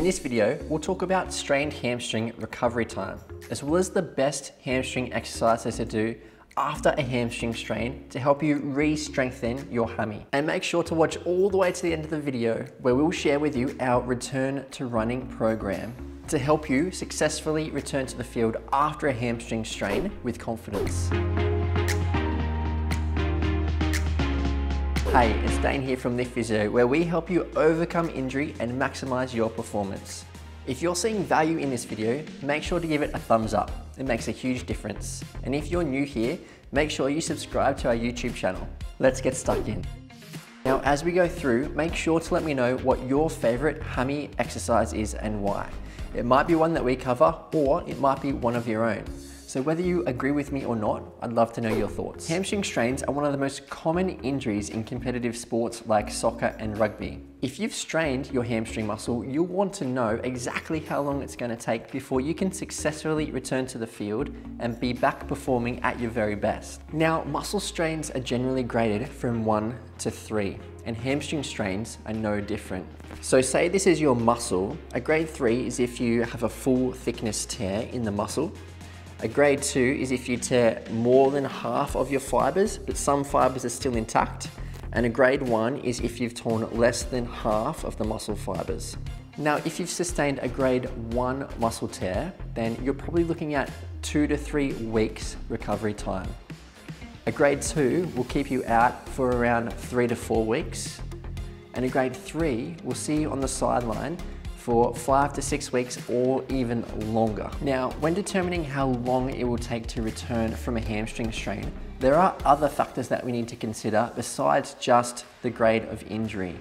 In this video, we'll talk about strained hamstring recovery time, as well as the best hamstring exercises to do after a hamstring strain to help you re-strengthen your hammy. And make sure to watch all the way to the end of the video, where we'll share with you our return to running program to help you successfully return to the field after a hamstring strain with confidence. Hey, it's Dane here from Lift Physio, where we help you overcome injury and maximize your performance. If you're seeing value in this video, make sure to give it a thumbs up. It makes a huge difference. And if you're new here, make sure you subscribe to our YouTube channel. Let's get stuck in. Now, as we go through, make sure to let me know what your favorite hammy exercise is and why. It might be one that we cover, or it might be one of your own. So whether you agree with me or not, I'd love to know your thoughts. Hamstring strains are one of the most common injuries in competitive sports like soccer and rugby. If you've strained your hamstring muscle, you'll want to know exactly how long it's going to take before you can successfully return to the field and be back performing at your very best. Now, muscle strains are generally graded from 1 to 3, and hamstring strains are no different. So say this is your muscle. A grade 3 is if you have a full thickness tear in the muscle. A grade 2 is if you tear more than half of your fibers, but some fibers are still intact. And a grade 1 is if you've torn less than half of the muscle fibers. Now, if you've sustained a grade 1 muscle tear, then you're probably looking at 2 to 3 weeks recovery time. A grade 2 will keep you out for around 3 to 4 weeks. And a grade 3 will see you on the sideline for 5 to 6 weeks or even longer. Now, when determining how long it will take to return from a hamstring strain, there are other factors that we need to consider besides just the grade of injury.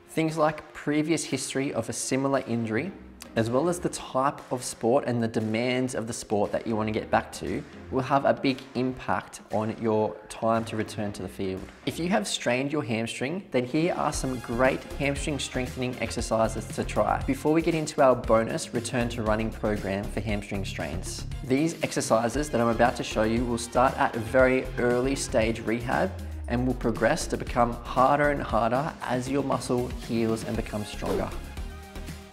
Things like previous history of a similar injury, as well as the type of sport and the demands of the sport that you want to get back to, will have a big impact on your time to return to the field. If you have strained your hamstring, then here are some great hamstring strengthening exercises to try before we get into our bonus return to running program for hamstring strains. These exercises that I'm about to show you will start at a very early stage rehab and will progress to become harder and harder as your muscle heals and becomes stronger.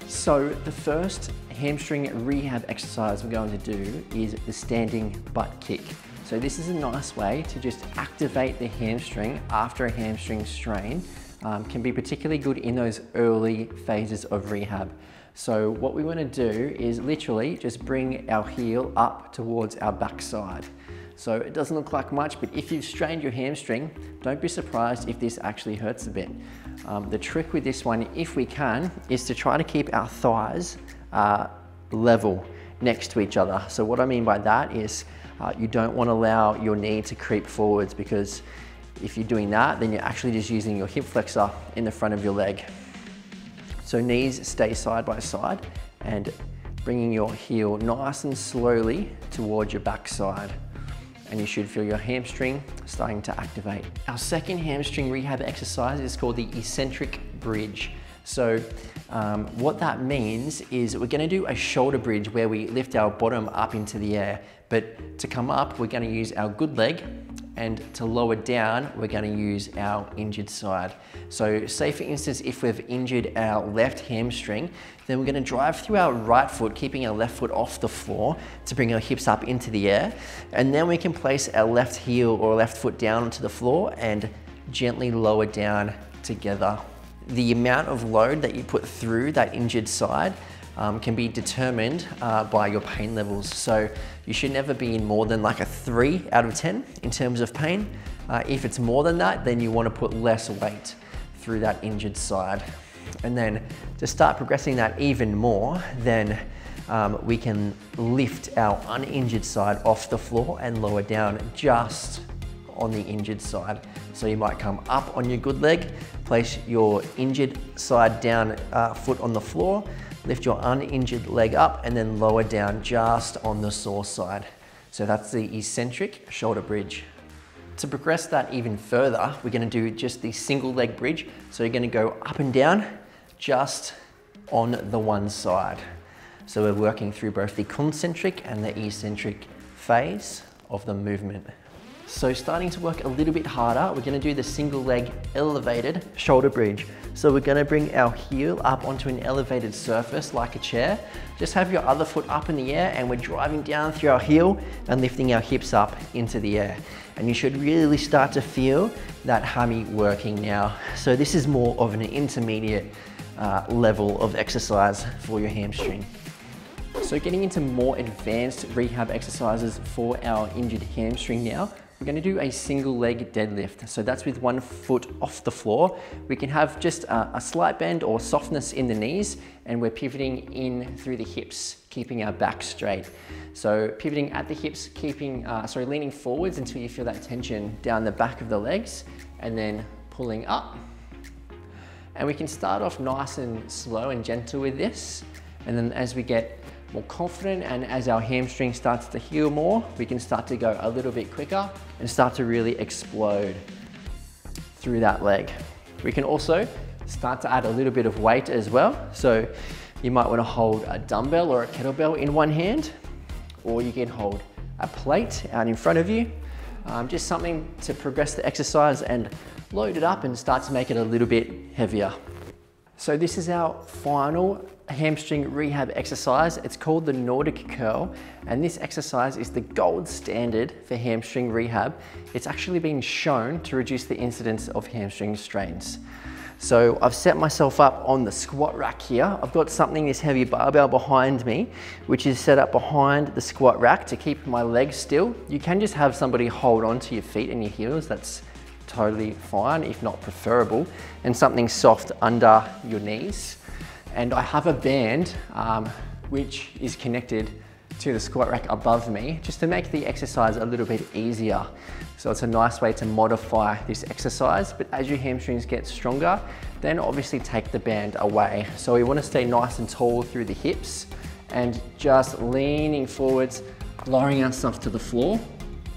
So the first hamstring rehab exercise we're going to do is the standing butt kick. So this is a nice way to just activate the hamstring after a hamstring strain. Can be particularly good in those early phases of rehab. So what we want to do is literally just bring our heel up towards our backside. So it doesn't look like much, but if you've strained your hamstring, don't be surprised if this actually hurts a bit. The trick with this one, if we can, is to try to keep our thighs level next to each other. So what I mean by that is you don't want to allow your knee to creep forwards, because if you're doing that, then you're actually just using your hip flexor in the front of your leg. So knees stay side by side and bringing your heel nice and slowly towards your backside. And you should feel your hamstring starting to activate. Our second hamstring rehab exercise is called the eccentric bridge. So what that means is we're gonna do a shoulder bridge where we lift our bottom up into the air, but to come up, we're gonna use our good leg, and to lower down, we're gonna use our injured side. So say for instance, if we've injured our left hamstring, then we're gonna drive through our right foot, keeping our left foot off the floor to bring our hips up into the air. And then we can place our left heel or left foot down onto the floor and gently lower down together. The amount of load that you put through that injured side can be determined by your pain levels. So you should never be in more than like a 3 out of 10 in terms of pain. If it's more than that, then you want to put less weight through that injured side. And then to start progressing that even more, then we can lift our uninjured side off the floor and lower down just on the injured side. So you might come up on your good leg, place your injured side down, foot on the floor, lift your uninjured leg up, and then lower down just on the sore side. So that's the eccentric shoulder bridge. To progress that even further, we're gonna do just the single leg bridge. So you're gonna go up and down just on the one side. So we're working through both the concentric and the eccentric phase of the movement. So starting to work a little bit harder, we're gonna do the single leg elevated shoulder bridge. So we're gonna bring our heel up onto an elevated surface like a chair. Just have your other foot up in the air and we're driving down through our heel and lifting our hips up into the air. And you should really start to feel that hammy working now. So this is more of an intermediate level of exercise for your hamstring. So getting into more advanced rehab exercises for our injured hamstring now, we're going to do a single leg deadlift. So that's with one foot off the floor. We can have just a slight bend or softness in the knees, and we're pivoting in through the hips, keeping our back straight. So pivoting at the hips, leaning forwards until you feel that tension down the back of the legs, and then pulling up. And we can start off nice and slow and gentle with this. And then as we get more confident and as our hamstring starts to heal more, we can start to go a little bit quicker and start to really explode through that leg. We can also start to add a little bit of weight as well. So you might want to hold a dumbbell or a kettlebell in one hand, or you can hold a plate out in front of you. Just something to progress the exercise and load it up and start to make it a little bit heavier. So this is our final hamstring rehab exercise. It's called the Nordic curl, and this exercise is the gold standard for hamstring rehab. It's actually been shown to reduce the incidence of hamstring strains. So I've set myself up on the squat rack here. I've got this heavy barbell behind me, which is set up behind the squat rack to keep my legs still. You can just have somebody hold on to your feet and your heels. That's totally fine, if not preferable, and something soft under your knees. And I have a band which is connected to the squat rack above me, just to make the exercise a little bit easier. So it's a nice way to modify this exercise, but as your hamstrings get stronger, then obviously take the band away. So we want to stay nice and tall through the hips and just leaning forwards, lowering ourselves to the floor,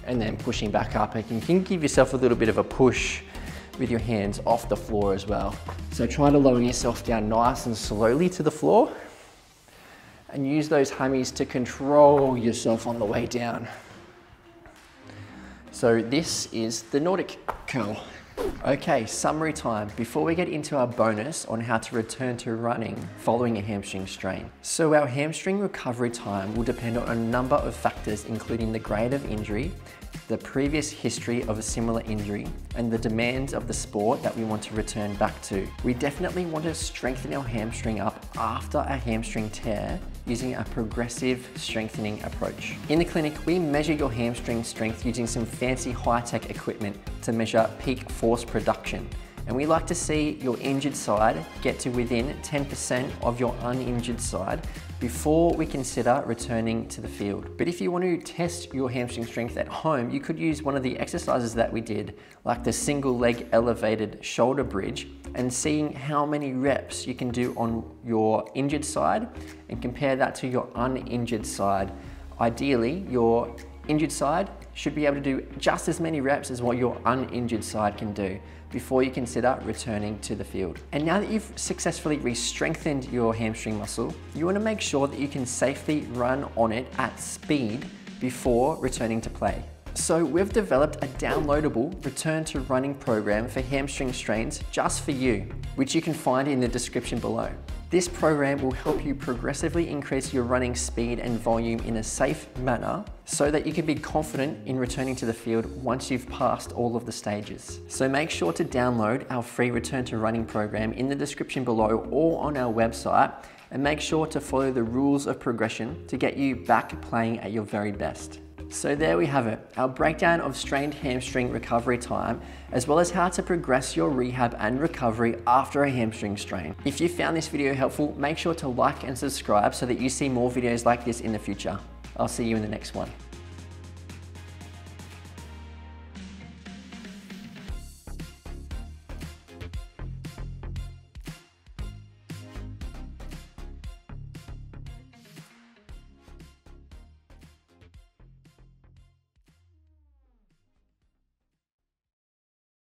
and then pushing back up. And you can give yourself a little bit of a push with your hands off the floor as well. So try to lower yourself down nice and slowly to the floor, and use those hammies to control yourself on the way down. So this is the Nordic curl. Okay, summary time before we get into our bonus on how to return to running following a hamstring strain. So our hamstring recovery time will depend on a number of factors, including the grade of injury, the previous history of a similar injury, and the demands of the sport that we want to return back to. We definitely want to strengthen our hamstring up after a hamstring tear using a progressive strengthening approach. In the clinic, we measure your hamstring strength using some fancy high-tech equipment to measure peak force production. And we like to see your injured side get to within 10% of your uninjured side before we consider returning to the field. But if you want to test your hamstring strength at home, you could use one of the exercises that we did, like the single leg elevated shoulder bridge, and seeing how many reps you can do on your injured side and compare that to your uninjured side. Ideally, your injured side should be able to do just as many reps as what your uninjured side can do before you consider returning to the field. And now that you've successfully re-strengthened your hamstring muscle, you want to make sure that you can safely run on it at speed before returning to play. So we've developed a downloadable return to running program for hamstring strains just for you, which you can find in the description below. This program will help you progressively increase your running speed and volume in a safe manner so that you can be confident in returning to the field once you've passed all of the stages. So make sure to download our free return to running program in the description below or on our website, and make sure to follow the rules of progression to get you back playing at your very best. So there we have it, our breakdown of strained hamstring recovery time, as well as how to progress your rehab and recovery after a hamstring strain. If you found this video helpful, make sure to like and subscribe so that you see more videos like this in the future. I'll see you in the next one.